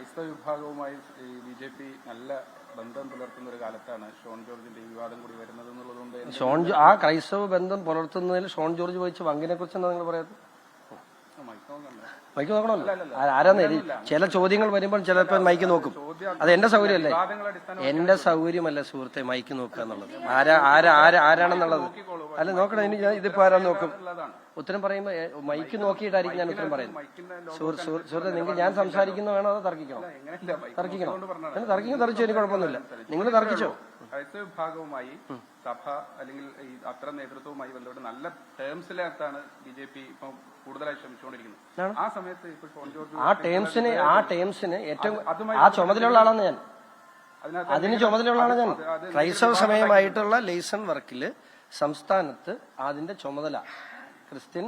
ക്രൈസ്തവ വിഭാഗവുമായി BJP നല്ല ബന്ധം പുലർത്തുന്ന ഒരു കാലത്താണ് ഷോൺ ജോർജിന്റെ വിവാദം കൂടി വരുന്നത് എന്നുള്ളതുകൊണ്ട് ആ ക്രൈസ്തവ ബന്ധം പുലർത്തുന്നതിൽ ഷോൺ ജോർജ് വഹിച്ച പങ്കിനെ കുറിച്ച് എന്താ നിങ്ങൾ പറയാത്തത്? മൈക്ക് നോക്കണമല്ലോ. ആരാന്ന് ചില ചോദ്യങ്ങൾ വരുമ്പോൾ ചിലപ്പോൾ മൈക്ക് നോക്കും. അത് എന്റെ സൗകര്യമല്ലേ? എന്റെ സൗകര്യമല്ല സുഹൃത്തെ മൈക്ക് നോക്കുക എന്നുള്ളത്. ആരാണെന്നുള്ളത് അല്ല നോക്കണം. ഇനി ഞാൻ ഇതിപ്പോ ആരാ നോക്കും? ഉത്തരം പറയുമ്പോ മൈക്ക് നോക്കിയിട്ടായിരിക്കും ഞാൻ ഉത്തരം പറയുന്നത്. സുഹൃത്തെ നിങ്ങൾ ഞാൻ സംസാരിക്കുന്ന വേണോ അതോ തർക്കിക്കണോ? തർക്കിച്ചു എനിക്ക് കുഴപ്പമൊന്നുമില്ല. നിങ്ങൾ തർക്കിച്ചോ? ക്രൈസ്തവ വിഭാഗവുമായി സഭ അല്ലെങ്കിൽ ഈ അത്ര നേതൃത്വവുമായി ബന്ധപ്പെട്ട് നല്ല ടേംസിലാണ് BJP ഇപ്പം കൂടുതലായി ശ്രമിച്ചുകൊണ്ടിരിക്കുന്നത്. ആ സമയത്ത് ഇപ്പൊ ഷോൺ ജോർജ് ആ ടേംസിന് ഏറ്റവും ആ ചുമതലയുള്ള ആളാണ് ഞാൻ. അതിന് ചുമതലയുള്ള ആളാണ് ഞാൻ. ക്രൈസ്തവ സമയമായിട്ടുള്ള ലെയ്സൺ വർക്കില് സംസ്ഥാനത്ത് അതിന്റെ ചുമതല ക്രിസ്ത്യൻ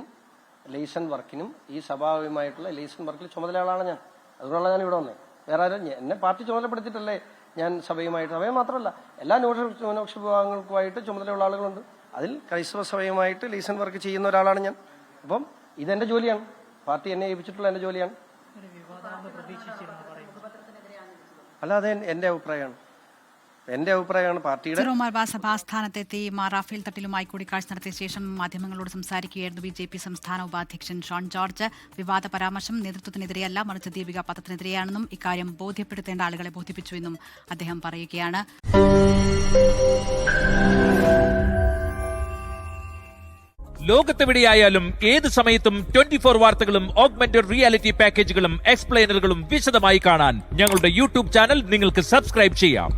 ലെയ്സൺ വർക്കിനും ഈ സഭാവുമായിട്ടുള്ള ലെയ്സൺ വർക്കിൽ ചുമതലയുള്ള ആളാണ് ഞാൻ. അതുകൊണ്ടാണ് ഞാൻ ഇവിടെ വന്നത്. വേറെ ആരും എന്നെ പാർട്ടി ചുമതലപ്പെടുത്തിയിട്ടല്ലേ ഞാൻ സഭയുമായിട്ട്. സഭയെ മാത്രമല്ല എല്ലാ ന്യൂനപക്ഷ വിഭാഗങ്ങൾക്കുമായിട്ട് ചുമതലയുള്ള ആളുകളുണ്ട്. അതിൽ ക്രൈസ്തവ സഭയുമായിട്ട് ലെയ്സൺ വർക്ക് ചെയ്യുന്ന ഒരാളാണ് ഞാൻ. അപ്പം ഇതെന്റെ ജോലിയാണ്. പാർട്ടി എന്നെ ഏൽപ്പിച്ചിട്ടുള്ള എന്റെ ജോലിയാണ്. അല്ലാതെ എന്റെ അഭിപ്രായമാണ്. പാർട്ടിയുടെ മലബാർ സഭാസ്ഥാനത്തെത്തി റാഫേൽ തട്ടിലുമായി കൂടിക്കാഴ്ച നടത്തിയ ശേഷം മാധ്യമങ്ങളോട് സംസാരിക്കുകയായിരുന്നു BJP സംസ്ഥാന ഉപാധ്യക്ഷൻ ഷോൺ ജോർജ്. വിവാദ പരാമർശം നേതൃത്വത്തിനെതിരെയല്ല, മറിച്ച് ദീപിക പത്രത്തിനെതിരെയാണെന്നും ഇക്കാര്യം ബോധ്യപ്പെടുത്തേണ്ട ആളുകളെ ബോധിപ്പിച്ചുവെന്നും അദ്ദേഹം പറയുകയാണ്. ലോകത്തെവിടെയായാലും ഏത് സമയത്തും 24 വാർത്തകളും ഓഗ്മെന്റഡ് റിയാലിറ്റി പാക്കേജുകളും എക്സ്പ്ലെയിനറുകളും വിശദമായി കാണാൻ ഞങ്ങളുടെ YouTube ചാനൽ നിങ്ങൾക്ക് സബ്സ്ക്രൈബ് ചെയ്യാം.